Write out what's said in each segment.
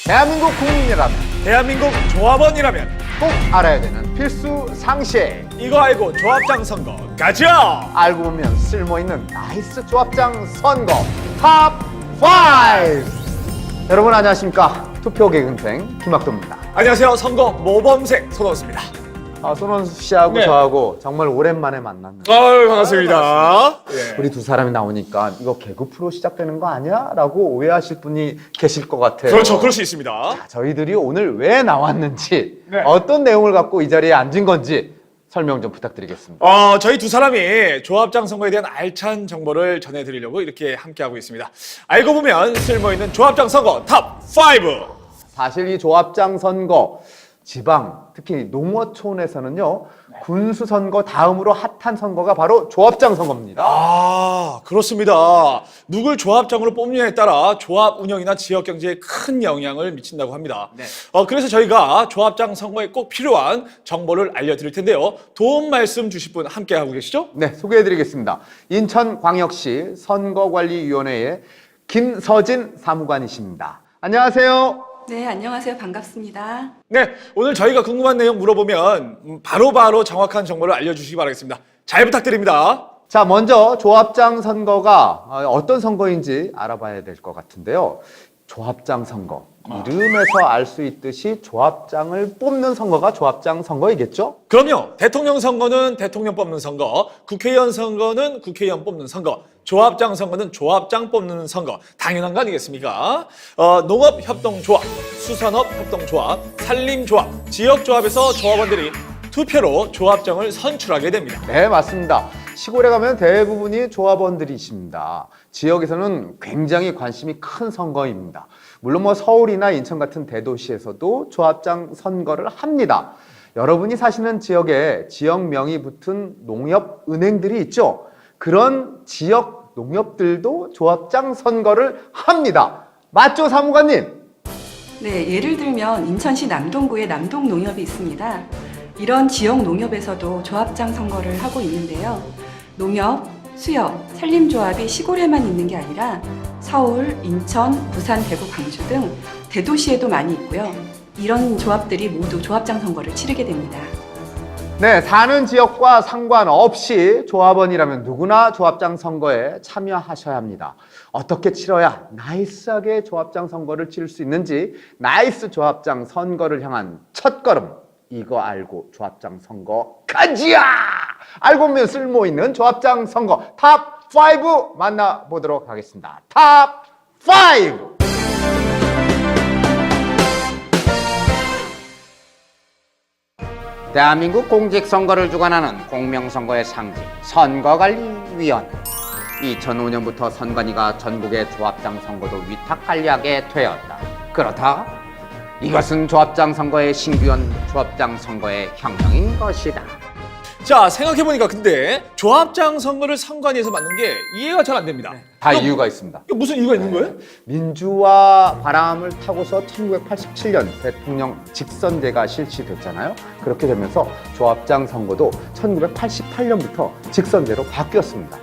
대한민국 국민이라면 대한민국 조합원이라면 꼭 알아야 되는 필수 상식. 이거 알고 조합장 선거 가자! 알고 보면 쓸모있는 나이스 조합장 선거 탑 5. 여러분 안녕하십니까. 투표 개근생 김학도입니다. 안녕하세요. 선거 모범생 손원수입니다. 손원수 씨하고 네. 저하고 정말 오랜만에 만났는데 아유, 반갑습니다. 예. 우리 두 사람이 나오니까 이거 개그 프로 시작되는 거 아니야? 라고 오해하실 분이 계실 것 같아요. 그렇죠. 그럴 수 있습니다. 자, 저희들이 오늘 왜 나왔는지 네. 어떤 내용을 갖고 이 자리에 앉은 건지 설명 좀 부탁드리겠습니다. 저희 두 사람이 조합장 선거에 대한 알찬 정보를 전해드리려고 이렇게 함께하고 있습니다. 알고 보면 쓸모있는 조합장 선거 탑 5! 사실 이 조합장 선거 지방, 특히 농어촌에서는요, 군수 선거 다음으로 핫한 선거가 바로 조합장 선거입니다. 아, 그렇습니다. 누굴 조합장으로 뽑느냐에 따라 조합 운영이나 지역 경제에 큰 영향을 미친다고 합니다. 네. 그래서 저희가 조합장 선거에 꼭 필요한 정보를 알려드릴 텐데요. 도움 말씀 주실 분 함께 하고 계시죠? 네, 소개해드리겠습니다. 인천광역시 선거관리위원회의 김서진 사무관이십니다. 안녕하세요. 네, 안녕하세요. 반갑습니다. 네, 오늘 저희가 궁금한 내용 물어보면 바로바로 정확한 정보를 알려주시기 바라겠습니다. 잘 부탁드립니다. 자, 먼저 조합장 선거가 어떤 선거인지 알아봐야 될 것 같은데요. 조합장 선거. 이름에서 알 수 있듯이 조합장을 뽑는 선거가 조합장 선거이겠죠? 그럼요. 대통령 선거는 대통령 뽑는 선거, 국회의원 선거는 국회의원 뽑는 선거, 조합장 선거는 조합장 뽑는 선거. 당연한 거 아니겠습니까? 농업협동조합, 수산업협동조합, 산림조합, 지역조합에서 조합원들이 투표로 조합장을 선출하게 됩니다. 네, 맞습니다. 시골에 가면 대부분이 조합원들이십니다. 지역에서는 굉장히 관심이 큰 선거입니다. 물론 서울이나 인천 같은 대도시에서도 조합장 선거를 합니다. 여러분이 사시는 지역에 지역명이 붙은 농협은행들이 있죠. 그런 지역 농협들도 조합장 선거를 합니다. 맞죠, 사무관님? 네, 예를 들면 인천시 남동구에 남동농협이 있습니다. 이런 지역 농협에서도 조합장 선거를 하고 있는데요. 농협, 수협, 산림조합이 시골에만 있는 게 아니라 서울, 인천, 부산, 대구, 광주 등 대도시에도 많이 있고요. 이런 조합들이 모두 조합장 선거를 치르게 됩니다. 네, 사는 지역과 상관없이 조합원이라면 누구나 조합장 선거에 참여하셔야 합니다. 어떻게 치러야 나이스하게 조합장 선거를 치를 수 있는지 나이스 조합장 선거를 향한 첫걸음. 이거 알고 조합장 선거 가지야! 알고 보면 쓸모있는 조합장 선거 탑 5 만나보도록 하겠습니다. 탑 5! 대한민국 공직선거를 주관하는 공명선거의 상징 선거관리위원회. 2005년부터 선관위가 전국의 조합장 선거도 위탁관리하게 되었다. 그렇다. 이것은 조합장 선거의 신규현 조합장 선거의 혁명인 것이다. 자, 생각해보니까 근데 조합장 선거를 선관위에서 맡는 게 이해가 잘 안 됩니다. 다 이유가 있습니다. 이거 무슨 이유가 있는 거예요? 민주화 바람을 타고서 1987년 대통령 직선제가 실시됐잖아요. 그렇게 되면서 조합장 선거도 1988년부터 직선제로 바뀌었습니다.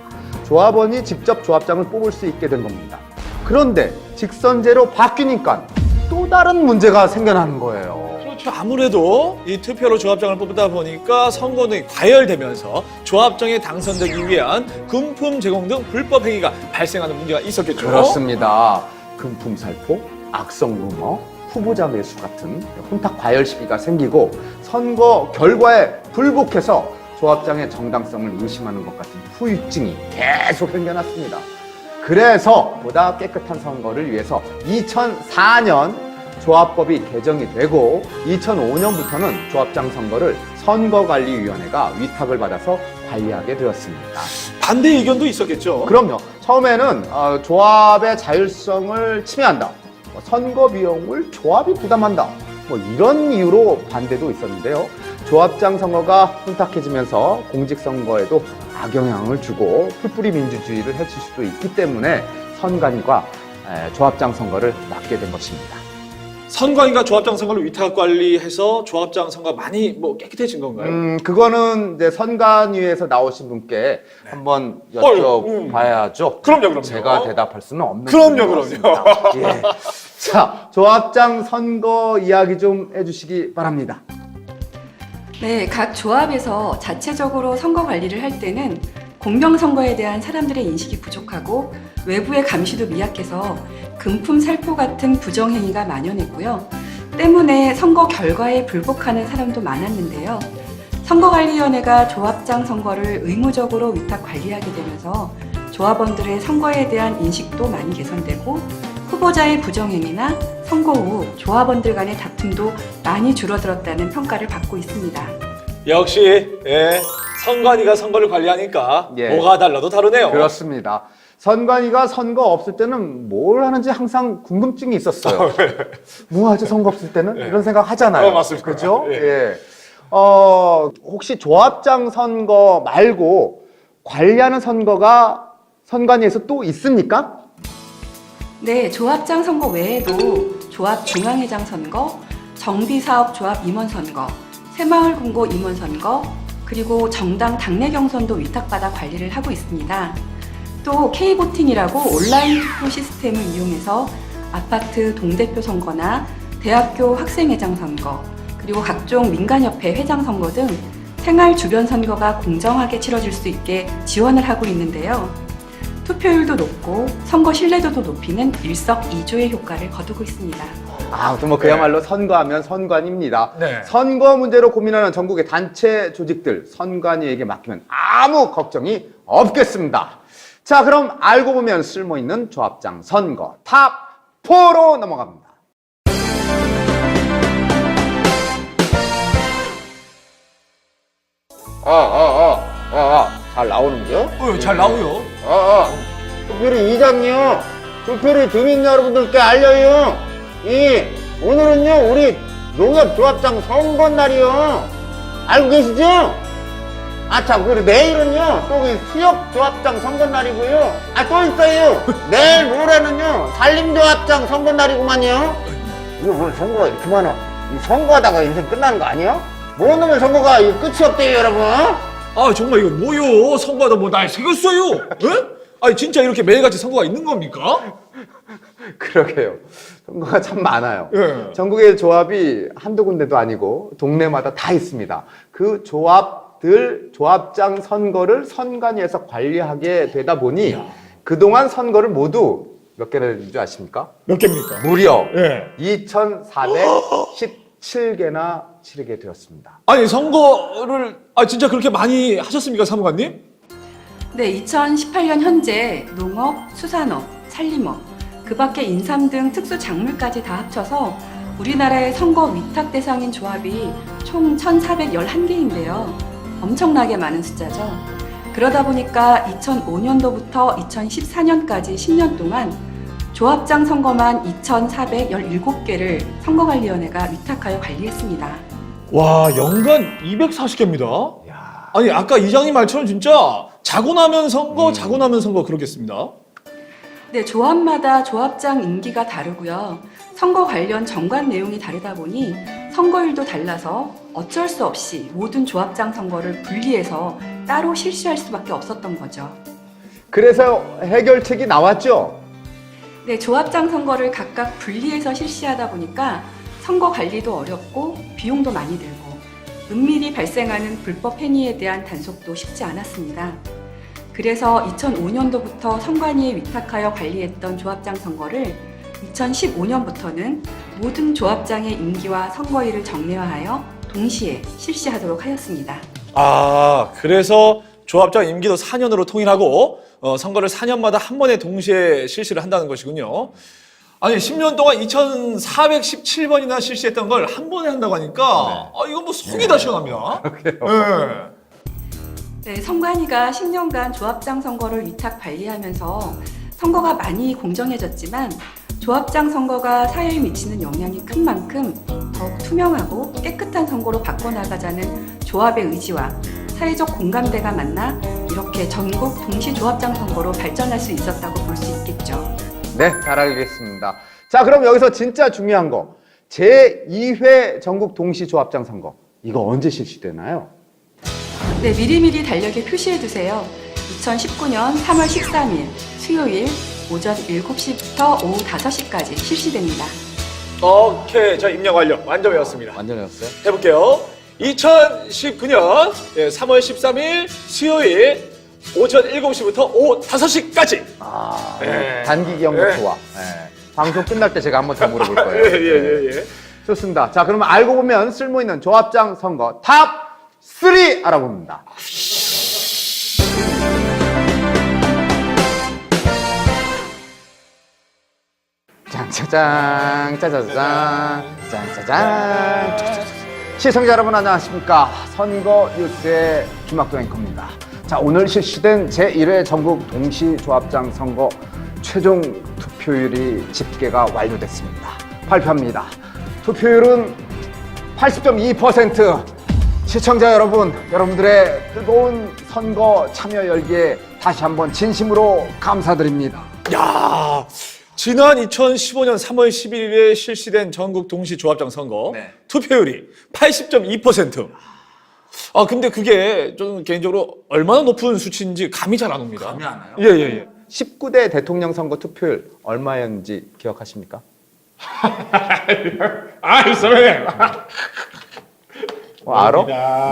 조합원이 직접 조합장을 뽑을 수 있게 된 겁니다. 그런데 직선제로 바뀌니까 또 다른 문제가 생겨나는 거예요. 그렇죠. 아무래도 이 투표로 조합장을 뽑다 보니까 선거는 과열되면서 조합장에 당선되기 위한 금품 제공 등 불법 행위가 발생하는 문제가 있었겠죠. 그렇습니다. 금품 살포, 악성 루머, 후보자 매수 같은 혼탁 과열 시비가 생기고 선거 결과에 불복해서 조합장의 정당성을 의심하는 것 같은 후유증이 계속 생겨났습니다. 그래서 보다 깨끗한 선거를 위해서 2004년 조합법이 개정이 되고 2005년부터는 조합장 선거를 선거관리위원회가 위탁을 받아서 관리하게 되었습니다. 반대 의견도 있었겠죠. 그럼요. 처음에는 조합의 자율성을 침해한다. 선거 비용을 조합이 부담한다. 이런 이유로 반대도 있었는데요. 조합장 선거가 혼탁해지면서 공직선거에도 악영향을 주고 풀뿌리 민주주의를 해칠 수도 있기 때문에 선관위가 조합장 선거를 맡게 된 것입니다. 선관위가 조합장 선거를 위탁 관리해서 조합장 선거가 많이 깨끗해진 건가요? 그거는 이제 선관위에서 나오신 분께 한번 여쭤봐야죠. 그럼요. 제가 대답할 수는 없는 그럼요. 예. 자, 조합장 선거 이야기 좀 해주시기 바랍니다. 네, 각 조합에서 자체적으로 선거 관리를 할 때는 공명선거에 대한 사람들의 인식이 부족하고 외부의 감시도 미약해서 금품 살포 같은 부정행위가 만연했고요. 때문에 선거 결과에 불복하는 사람도 많았는데요. 선거관리위원회가 조합장 선거를 의무적으로 위탁 관리하게 되면서 조합원들의 선거에 대한 인식도 많이 개선되고 후보자의 부정행위나 선거 후 조합원들 간의 다툼도 많이 줄어들었다는 평가를 받고 있습니다. 역시 예, 선관위가 선거를 관리하니까 예. 뭐가 달라도 다르네요. 그렇습니다. 선관위가 선거 없을 때는 뭘 하는지 항상 궁금증이 있었어요. 뭐 하지 선거 없을 때는? 예. 이런 생각 하잖아요. 맞습니다. 그죠? 예. 예. 혹시 조합장 선거 말고 관리하는 선거가 선관위에서 또 있습니까? 네, 조합장 선거 외에도 조합 중앙회장 선거, 정비사업조합 임원 선거, 새마을금고 임원 선거, 그리고 정당 당내 경선도 위탁받아 관리를 하고 있습니다. 또 K보팅이라고 온라인 투표 시스템을 이용해서 아파트 동대표 선거나 대학교 학생회장 선거, 그리고 각종 민간협회 회장 선거 등 생활 주변 선거가 공정하게 치러질 수 있게 지원을 하고 있는데요. 투표율도 높고 선거 신뢰도도 높이는 일석이조의 효과를 거두고 있습니다. 뭐 그야말로 선거하면 선관입니다. 네. 선거 문제로 고민하는 전국의 단체 조직들 선관위에게 맡기면 아무 걱정이 없겠습니다. 자, 그럼 알고 보면 쓸모있는 조합장 선거 탑4로 넘어갑니다. 잘 나오는데요? 잘 나오요. 특별히 이장요, 특별히 주민 여러분들께 알려요. 오늘은요, 우리 농협조합장 선거 날이요. 알고 계시죠? 참, 그리고 내일은요, 또 수협조합장 선거 날이고요. 또 있어요. 내일 모레는요, 산림조합장 선거 날이구만요. 이거 뭘 선거가 이렇게 많아? 이 선거하다가 인생 끝나는 거 아니야? 뭐 놈의 선거가 끝이 없대요, 여러분. 정말 이거 뭐요? 선거하다 뭐 날 새겼어요? 예? 아니 진짜 이렇게 매일같이 선거가 있는 겁니까? 그러게요. 선거가 참 많아요. 예. 전국의 조합이 한두 군데도 아니고 동네마다 다 있습니다. 그 조합들, 조합장 선거를 선관위에서 관리하게 되다 보니 그동안 선거를 모두 몇 개나 되는 줄 아십니까? 몇 개입니까? 무려 예. 2,417개나 치르게 되었습니다. 아니 선거를 진짜 그렇게 많이 하셨습니까, 사무관님? 네, 2018년 현재 농업, 수산업, 산림업, 그 밖에 인삼 등 특수 작물까지 다 합쳐서 우리나라의 선거 위탁 대상인 조합이 총 1,411개인데요. 엄청나게 많은 숫자죠. 그러다 보니까 2005년도부터 2014년까지 10년 동안 조합장 선거만 2,417개를 선거관리위원회가 위탁하여 관리했습니다. 와, 연간 240개입니다. 아니 아까 이장님 말처럼 진짜 자고 나면 선거, 자고 나면 선거 그렇겠습니다. 네, 조합마다 조합장 임기가 다르고요. 선거 관련 정관 내용이 다르다 보니 선거일도 달라서 어쩔 수 없이 모든 조합장 선거를 분리해서 따로 실시할 수밖에 없었던 거죠. 그래서 해결책이 나왔죠? 네, 조합장 선거를 각각 분리해서 실시하다 보니까 선거 관리도 어렵고 비용도 많이 들고 은밀히 발생하는 불법 행위에 대한 단속도 쉽지 않았습니다. 그래서 2005년도부터 선관위에 위탁하여 관리했던 조합장 선거를 2015년부터는 모든 조합장의 임기와 선거일을 정례화하여 동시에 실시하도록 하였습니다. 그래서 조합장 임기도 4년으로 통일하고 선거를 4년마다 한 번에 동시에 실시를 한다는 것이군요. 아니 10년 동안 2,417번이나 실시했던 걸 한 번에 한다고 하니까 이거 뭐 속이 다 시원합니다. 네, 선관위가 10년간 조합장 선거를 위탁 관리하면서 선거가 많이 공정해졌지만 조합장 선거가 사회에 미치는 영향이 큰 만큼 더욱 투명하고 깨끗한 선거로 바꿔나가자는 조합의 의지와 사회적 공감대가 만나 이렇게 전국 동시 조합장 선거로 발전할 수 있었다고 볼 수 있겠죠. 네, 잘 알겠습니다. 자, 그럼 여기서 진짜 중요한 거. 제2회 전국 동시 조합장 선거. 이거 언제 실시되나요? 네, 미리미리 달력에 표시해 두세요. 2019년 3월 13일 수요일 오전 7시부터 오후 5시까지 실시됩니다. 오케이, 자 입력 완료. 완전 외웠습니다. 완전 외웠어요? 해볼게요. 2019년 3월 13일 수요일 오전 7시부터 오후 5시까지. 아, 예. 단기 기억력 예. 좋아. 예. 방송 끝날 때 제가 한 번 더 물어볼 거예요. 예. 좋습니다. 자, 그러면 알고 보면 쓸모 있는 조합장 선거 탑 3 알아봅니다. 짱짜장, 짜자잔, 짱짜장. 시청자 여러분 안녕하십니까. 선거 뉴스의 김학도 앵커입니다. 자, 오늘 실시된 제1회 전국 동시조합장 선거 최종 투표율이 집계가 완료됐습니다. 발표합니다. 투표율은 80.2%. 시청자 여러분, 여러분들의 뜨거운 선거 참여 열기에 다시 한번 진심으로 감사드립니다. 야, 지난 2015년 3월 11일에 실시된 전국 동시조합장 선거 네. 투표율이 80.2%. 아, 근데 그게 좀 개인적으로 얼마나 높은 수치인지 감이 잘 안 옵니다. 감이 안 와요? 예. 19대 대통령 선거 투표율 얼마였는지 기억하십니까? 아, 선배님. 알아?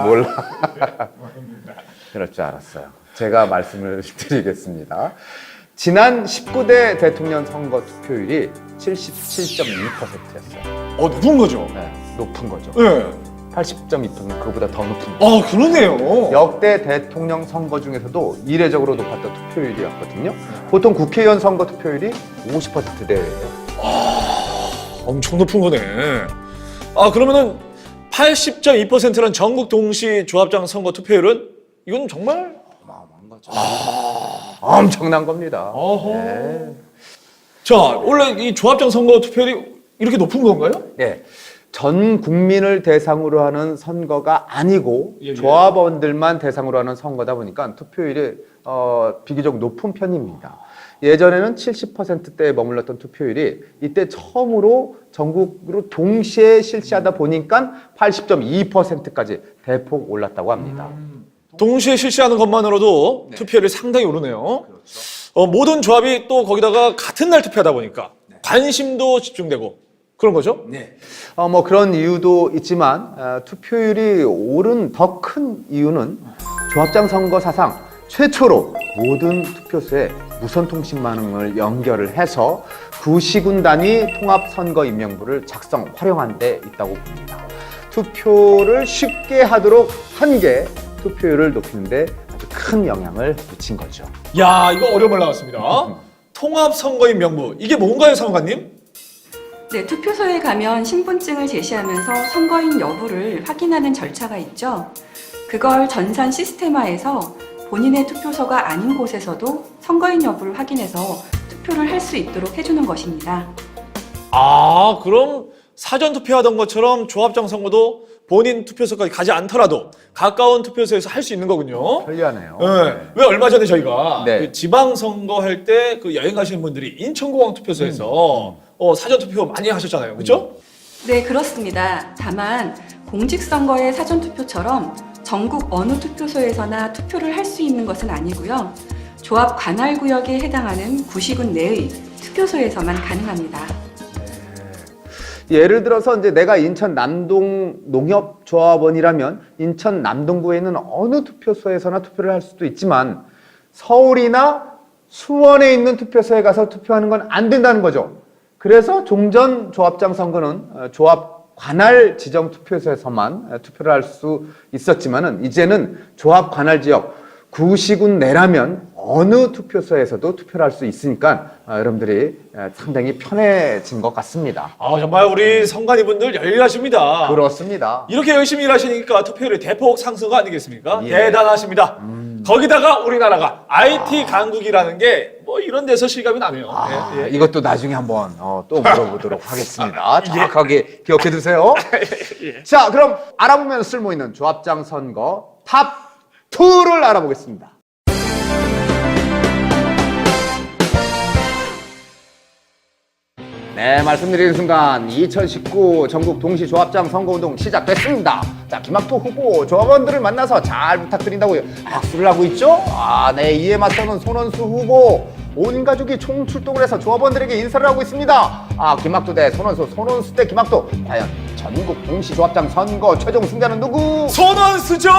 몰라. 그럴 줄 알았어요. 제가 말씀을 드리겠습니다. 지난 19대 대통령 선거 투표율이 77.2%였어요. 높은 거죠. 네, 높은 거죠. 예. 80.2%는 그보다 더 높은 거죠. 아, 그러네요. 역대 대통령 선거 중에서도 이례적으로 높았던 투표율이었거든요. 보통 국회의원 선거 투표율이 50%대예요. 엄청 높은 거네. 아, 그러면은 80.2%란 전국 동시 조합장 선거 투표율은 이건 정말 어마어마한 거죠. 엄청난 겁니다. 어허. 네. 자, 원래 이 조합장 선거 투표율이 이렇게 높은 건가요? 예. 전 국민을 대상으로 하는 선거가 아니고 예. 조합원들만 대상으로 하는 선거다 보니까 투표율이 비교적 높은 편입니다. 예전에는 70%대에 머물렀던 투표율이 이때 처음으로 전국으로 동시에 실시하다 보니까 80.2%까지 대폭 올랐다고 합니다. 동시에 실시하는 것만으로도 네. 투표율이 상당히 오르네요. 모든 조합이 또 거기다가 같은 날 투표하다 보니까 관심도 집중되고 그런 거죠? 네. 뭐 그런 이유도 있지만 투표율이 오른 더 큰 이유는 조합장 선거 사상 최초로 모든 투표소에 무선 통신망을 연결을 해서 구시군 단위 통합 선거 임명부를 작성 활용한 데 있다고 봅니다. 투표를 쉽게 하도록 한 게 투표율을 높이는 데 아주 큰 영향을 미친 거죠. 야, 이거 어려운 말 나왔습니다. 통합 선거인 명부. 이게 뭔가요, 사무관님? 네, 투표소에 가면 신분증을 제시하면서 선거인 여부를 확인하는 절차가 있죠. 그걸 전산 시스템화해서 본인의 투표소가 아닌 곳에서도 선거인 여부를 확인해서 투표를 할 수 있도록 해주는 것입니다. 아, 그럼 사전 투표하던 것처럼 조합장 선거도 본인 투표소까지 가지 않더라도 가까운 투표소에서 할 수 있는 거군요. 편리하네요. 네. 왜 얼마 전에 저희가 네. 그 지방선거 할 때 그 여행 가시는 분들이 인천공항 투표소에서 사전 투표 많이 하셨잖아요. 그렇죠? 네, 그렇습니다. 다만 공직선거의 사전투표처럼 전국 어느 투표소에서나 투표를 할 수 있는 것은 아니고요. 조합 관할구역에 해당하는 구시군 내의 투표소에서만 가능합니다. 예를 들어서 이제 내가 인천 남동 농협조합원이라면 인천 남동구에 있는 어느 투표소에서나 투표를 할 수도 있지만 서울이나 수원에 있는 투표소에 가서 투표하는 건 안 된다는 거죠. 그래서 종전 조합장 선거는 조합 관할 지정 투표소에서만 투표를 할 수 있었지만은 이제는 조합 관할 지역 구시군 내라면 어느 투표소에서도 투표를 할 수 있으니까 여러분들이 상당히 편해진 것 같습니다. 아, 정말 우리 선관위분들 열일하십니다. 그렇습니다. 이렇게 열심히 일하시니까 투표율이 대폭 상승 아니겠습니까? 예. 대단하십니다. 거기다가 우리나라가 IT 강국이라는 게 뭐 이런 데서 실감이 나네요. 예, 예. 이것도 나중에 한번 또 물어보도록 하겠습니다. 정확하게 기억해 두세요. 자, 그럼 알아보면 쓸모있는 조합장 선거 탑 2를 알아보겠습니다. 네, 말씀드리는 순간 2019 전국 동시조합장 선거운동 시작됐습니다. 자, 김학토 후보 조합원들을 만나서 잘 부탁드린다고 악수를 하고 있죠? 네, 이에 맞서는 손원수 후보 온 가족이 총출동을 해서 조합원들에게 인사를 하고 있습니다. 김학도 대 손원수, 손원수 대 김학도. 과연 전국 동시 조합장 선거 최종 승자는 누구? 손원수죠.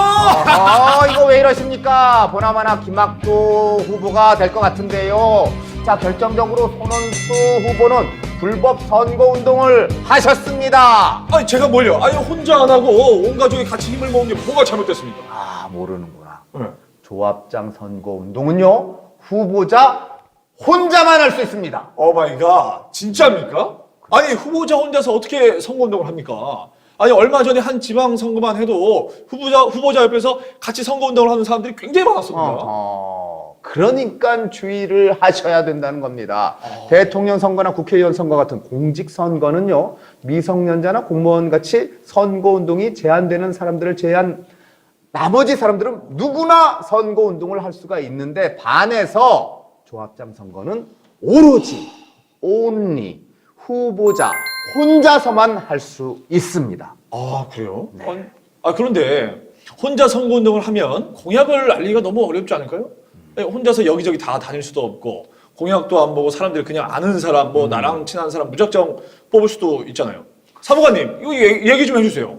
이거 왜 이러십니까? 보나마나 김학도 후보가 될 것 같은데요. 자, 결정적으로 손원수 후보는 불법 선거운동을 하셨습니다. 아니 제가 뭘요? 아니 혼자 안 하고 온 가족이 같이 힘을 모은 게 뭐가 잘못됐습니까? 모르는구나. 네. 조합장 선거운동은요, 후보자 혼자만 할 수 있습니다. 오 마이 갓. 진짜입니까? 아니 후보자 혼자서 어떻게 선거운동을 합니까? 아니 얼마 전에 한 지방선거만 해도 후보자 옆에서 같이 선거운동을 하는 사람들이 굉장히 많았습니다. 그러니까 주의를 하셔야 된다는 겁니다. 대통령 선거나 국회의원 선거 같은 공직 선거는요, 미성년자나 공무원 같이 선거운동이 제한되는 사람들을 제한, 나머지 사람들은 누구나 선거운동을 할 수가 있는데, 반해서 조합장 선거는 오로지 only 후보자 혼자서만 할 수 있습니다. 그래요? 네. 그런데 혼자 선거운동을 하면 공약을 알리기가 너무 어렵지 않을까요? 혼자서 여기저기 다 다닐 수도 없고 공약도 안 보고 사람들 그냥 아는 사람, 뭐 나랑 친한 사람 무작정 뽑을 수도 있잖아요. 사무관님, 이거 얘기 좀 해주세요.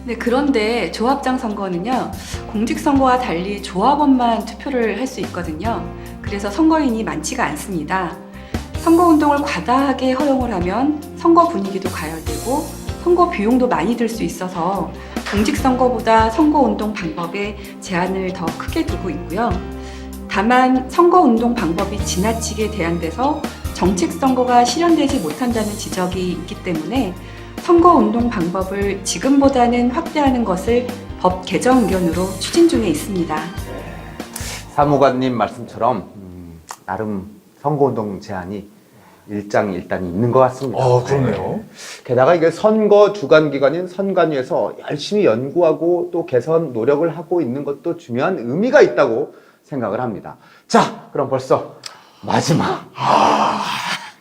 네, 그런데 조합장 선거는요, 공직선거와 달리 조합원만 투표를 할 수 있거든요. 그래서 선거인이 많지가 않습니다. 선거운동을 과다하게 허용을 하면 선거 분위기도 가열되고 선거 비용도 많이 들 수 있어서 공직선거보다 선거운동 방법에 제한을 더 크게 두고 있고요. 다만 선거운동 방법이 지나치게 제한돼서 정책선거가 실현되지 못한다는 지적이 있기 때문에 선거운동 방법을 지금보다는 확대하는 것을 법 개정 의견으로 추진 중에 있습니다. 사무관님 말씀처럼 나름 선거운동 제한이 일장일단이 있는 것 같습니다. 그러네요. 게다가 이게 선거 주관기관인 선관위에서 열심히 연구하고 또 개선 노력을 하고 있는 것도 중요한 의미가 있다고 생각을 합니다. 자, 그럼 벌써 마지막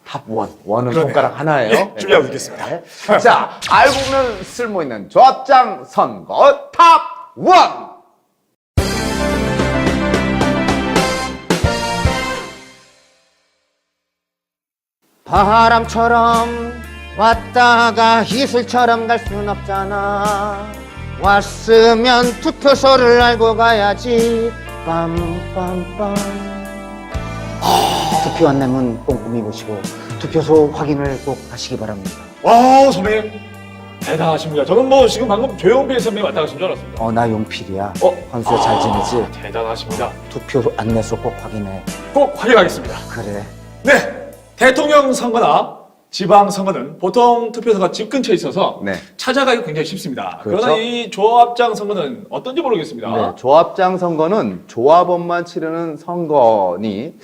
탑 원. 원은 그러네요. 손가락 하나예요. 네, 준비하고 있겠습니다. 네. 자, 알고 보면 쓸모 있는 조합장 선거 탑 원. 바람처럼 왔다가 이슬처럼 갈 순 없잖아. 왔으면 투표소를 알고 가야지. 빰빰빰. 투표 안내문 꼼꼼히 보시고 투표소 확인을 꼭 하시기 바랍니다. 선배님 대단하십니다. 저는 뭐 지금 방금 조용필 선배님 왔다 가신 줄 알았습니다. 나 용필이야. 현수야 잘 지내지? 대단하십니다. 투표 안내소 꼭 확인해. 꼭 확인하겠습니다. 그래. 네, 대통령 선거나 지방 선거는 보통 투표소가 집 근처에 있어서 네. 찾아가기 굉장히 쉽습니다. 그렇죠. 그러나 이 조합장 선거는 어떤지 모르겠습니다. 네, 조합장 선거는 조합원만 치르는 선거니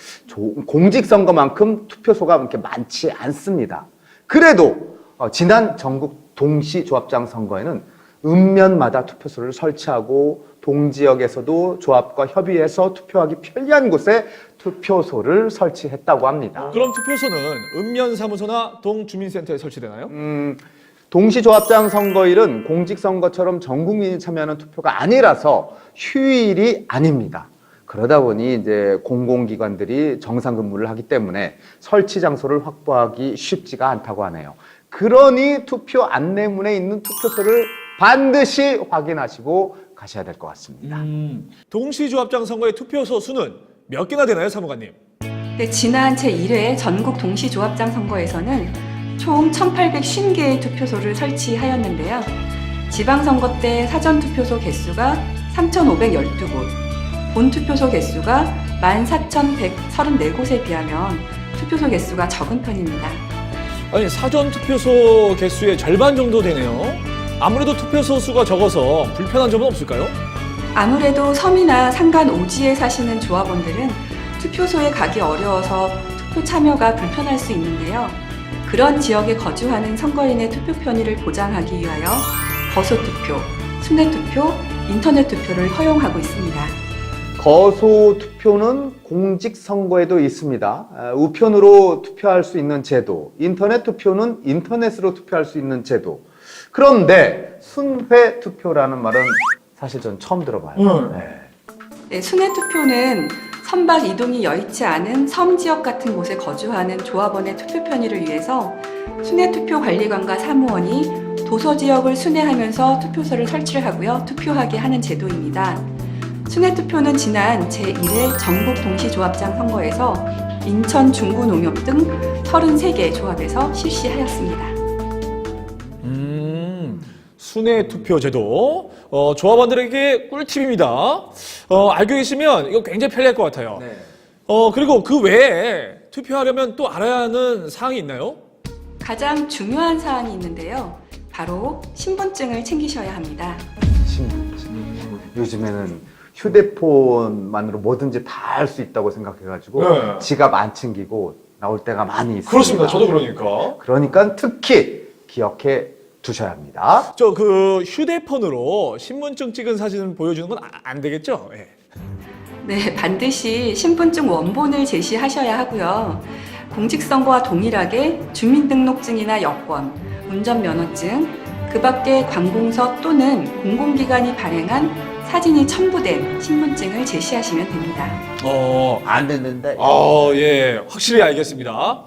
공직선거만큼 투표소가 그렇게 많지 않습니다. 그래도 지난 전국 동시 조합장 선거에는 읍면마다 투표소를 설치하고 동지역에서도 조합과 협의해서 투표하기 편리한 곳에 투표소를 설치했다고 합니다. 그럼 투표소는 읍면사무소나 동주민센터에 설치되나요? 동시조합장 선거일은 공직선거처럼 전 국민이 참여하는 투표가 아니라서 휴일이 아닙니다. 그러다 보니 이제 공공기관들이 정상 근무를 하기 때문에 설치 장소를 확보하기 쉽지가 않다고 하네요. 그러니 투표 안내문에 있는 투표소를 반드시 확인하시고 가셔야 될 것 같습니다. 동시조합장 선거의 투표소 수는 몇 개나 되나요, 사무관님? 네, 지난 제1회 전국 동시조합장 선거에서는 총 1,850개의 투표소를 설치하였는데요. 지방선거 때 사전투표소 개수가 3,512곳, 본투표소 개수가 14,134곳에 비하면 투표소 개수가 적은 편입니다. 아니, 사전투표소 개수의 절반 정도 되네요. 아무래도 투표소 수가 적어서 불편한 점은 없을까요? 아무래도 섬이나 산간 오지에 사시는 조합원들은 투표소에 가기 어려워서 투표 참여가 불편할 수 있는데요. 그런 지역에 거주하는 선거인의 투표 편의를 보장하기 위하여 거소투표, 순회투표, 인터넷 투표를 허용하고 있습니다. 거소 투표는 공직선거에도 있습니다. 우편으로 투표할 수 있는 제도, 인터넷 투표는 인터넷으로 투표할 수 있는 제도. 그런데 순회 투표라는 말은 사실 전 처음 들어봐요. 네, 순회 투표는 선박 이동이 여의치 않은 섬 지역 같은 곳에 거주하는 조합원의 투표 편의를 위해서 순회투표관리관과 사무원이 도서 지역을 순회하면서 투표소를 설치를 하고요. 투표하게 하는 제도입니다. 순회투표는 지난 제1회 전국 동시조합장 선거에서 인천 중구농협 등 33개 조합에서 실시하였습니다. 순회 투표 제도 조합원들에게 꿀팁입니다. 알고 계시면 이거 굉장히 편리할 것 같아요. 네. 그리고 그 외에 투표하려면 또 알아야 하는 사항이 있나요? 가장 중요한 사항이 있는데요. 바로 신분증을 챙기셔야 합니다. 요즘에는 휴대폰만으로 뭐든지 다 할 수 있다고 생각해가지고 네. 지갑 안 챙기고 나올 때가 많이 있습니다. 그렇습니다. 저도 그러니까. 그러니까 특히 기억해 두셔야 합니다. 저 그 휴대폰으로 신분증 찍은 사진을 보여주는 건 안 되겠죠? 예. 네, 반드시 신분증 원본을 제시하셔야 하고요. 공직선거와 동일하게 주민등록증이나 여권, 운전면허증, 그 밖에 관공서 또는 공공기관이 발행한 사진이 첨부된 신분증을 제시하시면 됩니다. 안 됐는데. 예. 확실히 알겠습니다.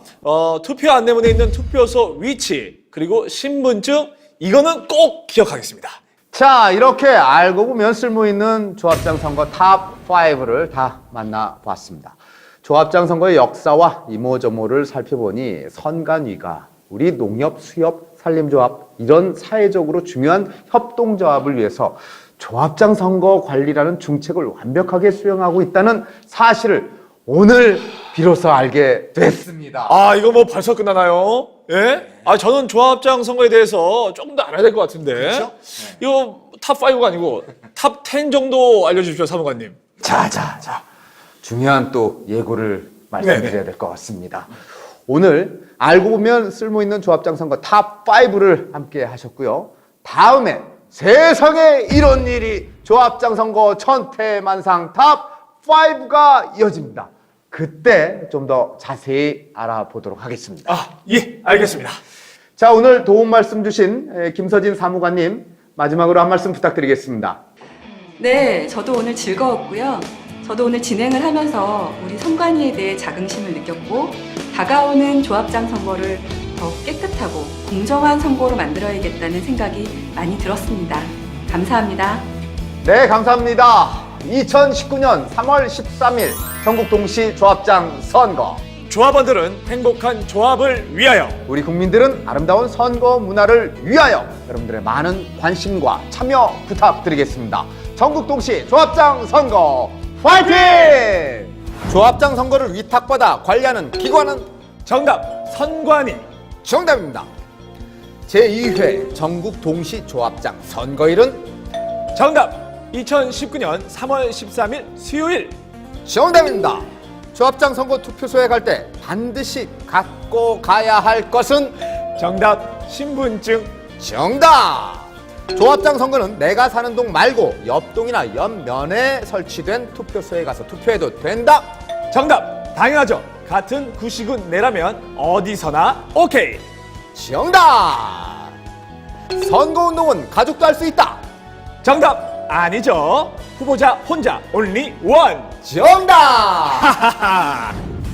투표 안내문에 있는 투표소 위치, 그리고 신분증, 이거는 꼭 기억하겠습니다. 자, 이렇게 알고 보면 쓸모 있는 조합장 선거 탑 5를 다 만나봤습니다. 조합장 선거의 역사와 이모저모를 살펴보니 선관위가 우리 농협, 수협, 산림조합 이런 사회적으로 중요한 협동조합을 위해서 조합장 선거 관리라는 중책을 완벽하게 수행하고 있다는 사실을 오늘 비로소 알게 됐습니다. 이거 뭐 벌써 끝나나요? 예? 저는 조합장 선거에 대해서 조금 더 알아야 될 것 같은데. 그렇죠? 이거 탑 5가 아니고 탑 10 정도 알려주십시오, 사무관님. 자. 중요한 또 예고를 말씀드려야 될 것 같습니다. 오늘 알고 보면 쓸모 있는 조합장 선거 탑 5를 함께 하셨고요. 다음에 세상에 이런 일이 조합장 선거 천태만상 탑 5가 이어집니다. 그때 좀 더 자세히 알아보도록 하겠습니다. 예, 알겠습니다. 자, 오늘 도움 말씀 주신 김서진 사무관님 마지막으로 한 말씀 부탁드리겠습니다. 네, 저도 오늘 즐거웠고요. 저도 오늘 진행을 하면서 우리 선관위에 대해 자긍심을 느꼈고 다가오는 조합장 선거를 더 깨끗하고 공정한 선거로 만들어야겠다는 생각이 많이 들었습니다. 감사합니다. 네, 감사합니다. 2019년 3월 13일 전국 동시 조합장 선거. 조합원들은 행복한 조합을 위하여, 우리 국민들은 아름다운 선거 문화를 위하여 여러분들의 많은 관심과 참여 부탁드리겠습니다. 전국 동시 조합장 선거 파이팅! 조합장 선거를 위탁받아 관리하는 기관은 정답, 선관위. 정답입니다. 제2회 전국 동시 조합장 선거일은 정답, 2019년 3월 13일 수요일. 정답입니다. 조합장 선거 투표소에 갈 때 반드시 갖고 가야 할 것은 정답, 신분증. 정답! 조합장 선거는 내가 사는 동 말고 옆 동이나 옆면에 설치된 투표소에 가서 투표해도 된다. 정답, 당연하죠. 같은 구시군 내라면 어디서나 오케이. 정답! 선거운동은 가족도 할 수 있다. 정답, 아니죠. 후보자 혼자 only one. 정답!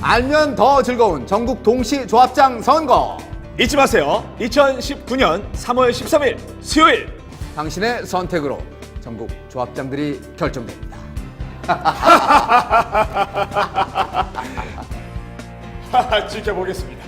알면 더 즐거운 전국 동시 조합장 선거. 잊지 마세요. 2019년 3월 13일 수요일. 당신의 선택으로 전국 조합장들이 결정됩니다. 지켜보겠습니다.